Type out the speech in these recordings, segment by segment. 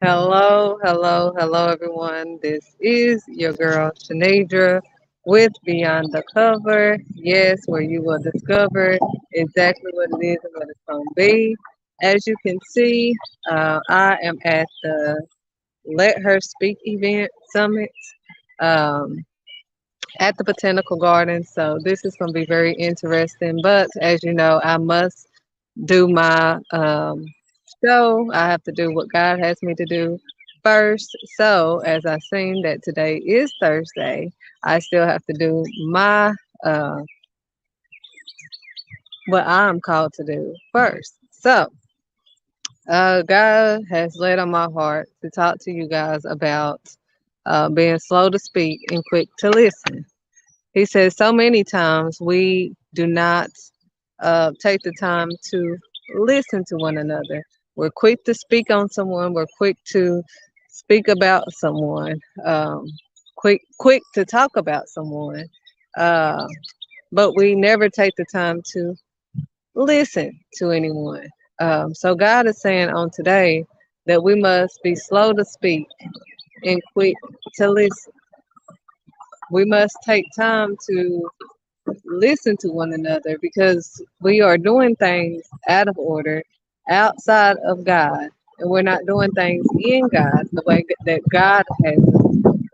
Hello, hello, hello, everyone. This is your girl Shanadra with Beyond the Cover. Yes, where you will discover exactly what it is and what it's going to be. As you can see, I am at the Let Her Speak event summit um, at the Botanical Garden. So this is going to be very interesting. But as you know, I must do my show. I have to do what God has me to do first. So, as I seen that today is Thursday, I still have to do my uh, what I'm called to do first. So, God has laid on my heart to talk to you guys about being slow to speak and quick to listen. He says so many times we do not take the time to listen to one another. We're quick to speak on someone. We're quick to speak about someone. Quick to talk about someone. Uh, but we never take the time to listen to anyone. So God is saying on today that we must be slow to speak and quick to listen. We must take time to listen to one another because we are doing things out of order, outside of God, and we're not doing things in God the way that God has them.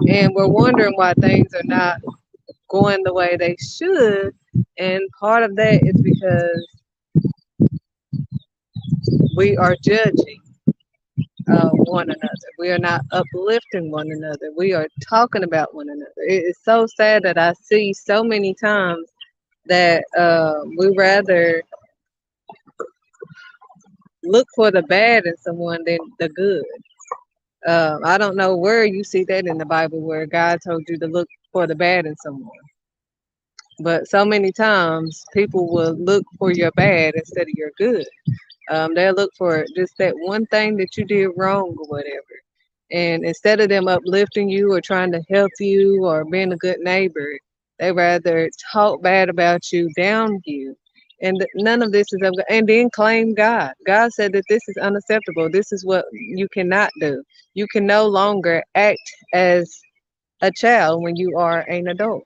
And we're wondering why things are not going the way they should. And part of that is because we are judging one another. We are not uplifting one another. We are talking about one another. It is so sad that I see so many times that we rather look for the bad in someone than the good. I don't know where you see that in the Bible where God told you to look for the bad in someone. But so many times people will look for your bad instead of your good. They'll look for just that one thing that you did wrong or whatever. And instead of them uplifting you or trying to help you or being a good neighbor, they rather talk bad about you, down you. And none of this is of God. And then claim God. God said that this is unacceptable. This is what you cannot do. You can no longer act as a child when you are an adult.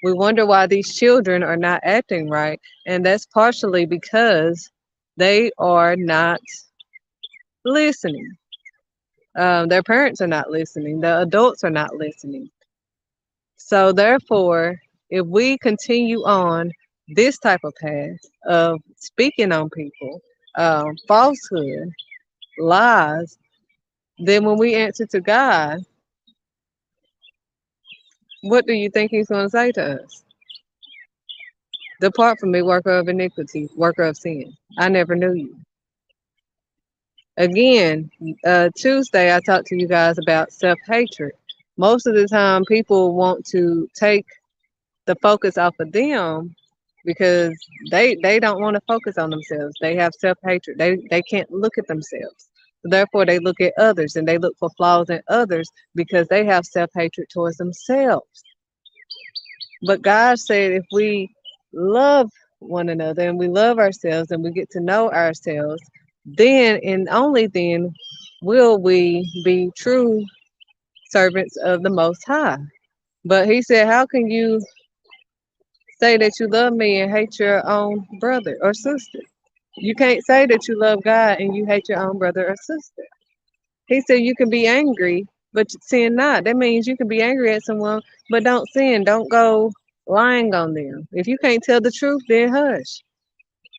We wonder why these children are not acting right. And that's partially because they are not listening. Their parents are not listening. The adults are not listening. So, therefore, if we continue on this type of path of speaking on people, falsehood, lies, then when we answer to God, what do you think He's going to say to us? Depart from me, worker of iniquity, worker of sin. I never knew you. Again, Tuesday, I talked to you guys about self hatred. Most of the time, people want to take the focus off of them because they don't want to focus on themselves. They have self hatred. They can't look at themselves. Therefore, they look at others and they look for flaws in others because they have self hatred towards themselves. But God said if we love one another and we love ourselves and we get to know ourselves, then and only then will we be true servants of the Most High. But He said, how can you say that you love me and hate your own brother or sister? You can't say that you love God and you hate your own brother or sister. He said you can be angry, but sin not. That means you can be angry at someone, but don't sin. Don't go lying on them. If you can't tell the truth, then hush.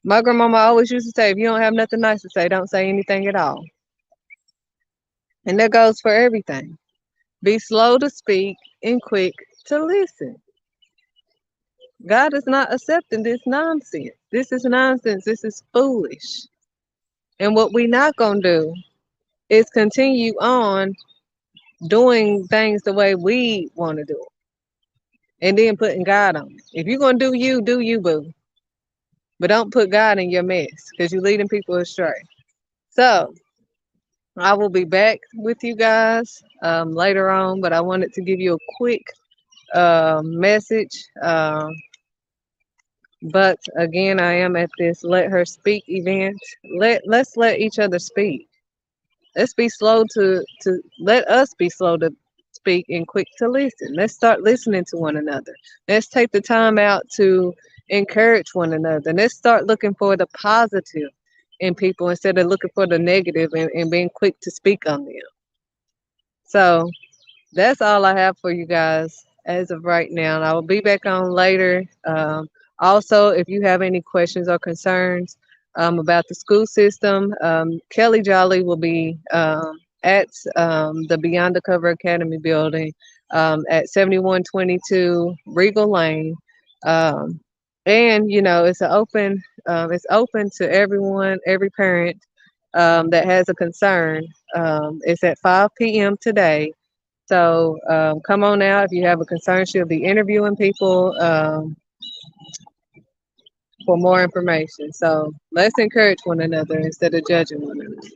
My grandmama always used to say, if you don't have nothing nice to say, don't say anything at all. And that goes for everything. Be slow to speak and quick to listen. God is not accepting this nonsense. This is nonsense. This is foolish. And what we not going to do is continue on doing things the way we want to do it and then putting God on it. If you're going to do you, boo. But don't put God in your mess because you're leading people astray. So I will be back with you guys later on, but I wanted to give you a quick message. But again, I am at this Let Her Speak event. Let's let each other speak. Let's be slow to let us be slow to speak and quick to listen. Let's start listening to one another. Let's take the time out to encourage one another. Let's start looking for the positive in people instead of looking for the negative and being quick to speak on them. So that's all I have for you guys as of right now. And I will be back on later. Also, if you have any questions or concerns about the school system, Kelly Jolly will be at the Beyond the Cover Academy building at 7122 Regal Lane. Um, and you know, it's open to everyone, every parent that has a concern. It's at 5 p.m. today. So come on out if you have a concern. She'll be interviewing people for more information. So let's encourage one another instead of judging one another.